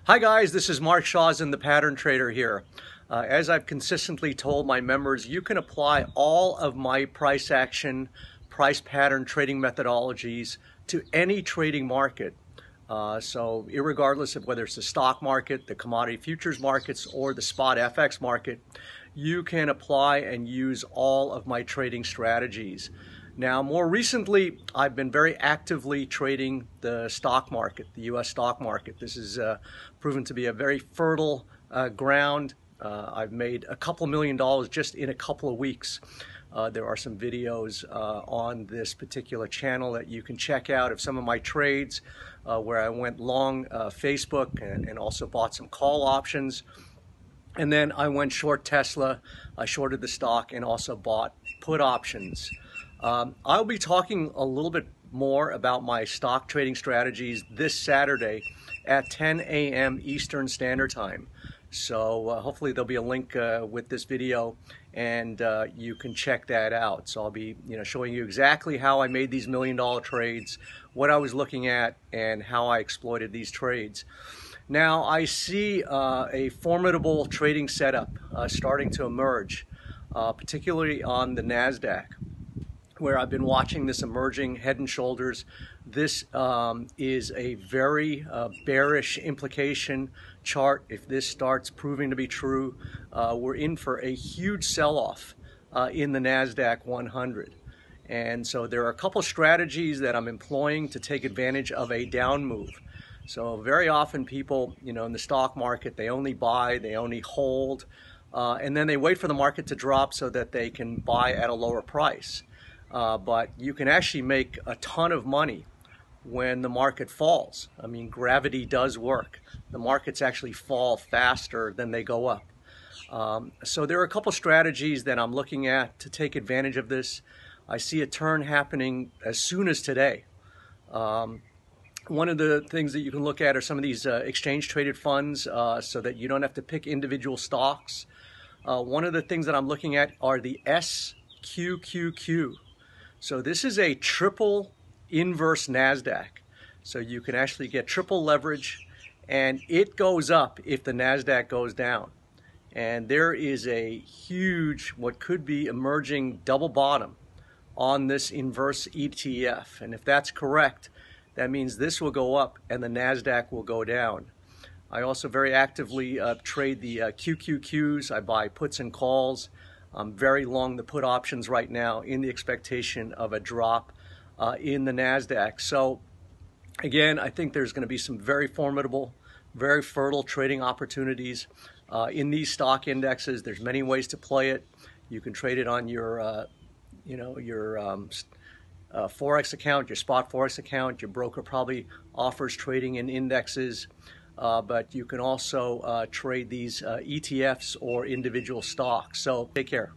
Hi guys, this is Mark Shawson, the Pattern Trader here. As I've consistently told my members, you can apply all of my price action, price pattern trading methodologies to any trading market. So irregardless of whether it's the stock market, the commodity futures markets, or the spot FX market, you can apply and use all of my trading strategies. Now, more recently, I've been very actively trading the stock market, the U.S. stock market. This has proven to be a very fertile ground. I've made a couple $1 million just in a couple of weeks. There are some videos on this particular channel that you can check out of some of my trades where I went long Facebook and also bought some call options. And then I went short Tesla, I shorted the stock, and also bought put options. I'll be talking a little bit more about my stock trading strategies this Saturday at 10 a.m. Eastern Standard Time. So hopefully there'll be a link with this video and you can check that out. So I'll be showing you exactly how I made these $1 million trades, what I was looking at, and how I exploited these trades. Now I see a formidable trading setup starting to emerge, particularly on the NASDAQ, where I've been watching this emerging head and shoulders. This is a very bearish implication chart. If this starts proving to be true, we're in for a huge sell-off in the NASDAQ 100. And so there are a couple strategies that I'm employing to take advantage of a down move. So very often people, in the stock market, they only buy, they only hold, and then they wait for the market to drop so that they can buy at a lower price. But you can actually make a ton of money when the market falls. I mean, gravity does work. The markets actually fall faster than they go up. So there are a couple strategies that I'm looking at to take advantage of this. I see a turn happening as soon as today. One of the things that you can look at are some of these exchange traded funds so that you don't have to pick individual stocks. One of the things that I'm looking at are the SQQQ. So this is a triple inverse NASDAQ. So you can actually get triple leverage, and it goes up if the NASDAQ goes down. And there is a huge, what could be emerging double bottom on this inverse ETF. And if that's correct, that means this will go up and the NASDAQ will go down. I also very actively trade the QQQs. I buy puts and calls. I'm very long the put options right now in the expectation of a drop in the NASDAQ. So again, I think there's going to be some very formidable, very fertile trading opportunities in these stock indexes. There's many ways to play it. You can trade it on your, Forex account, your spot Forex account. Your broker probably offers trading in indexes. But you can also trade these ETFs or individual stocks. So take care.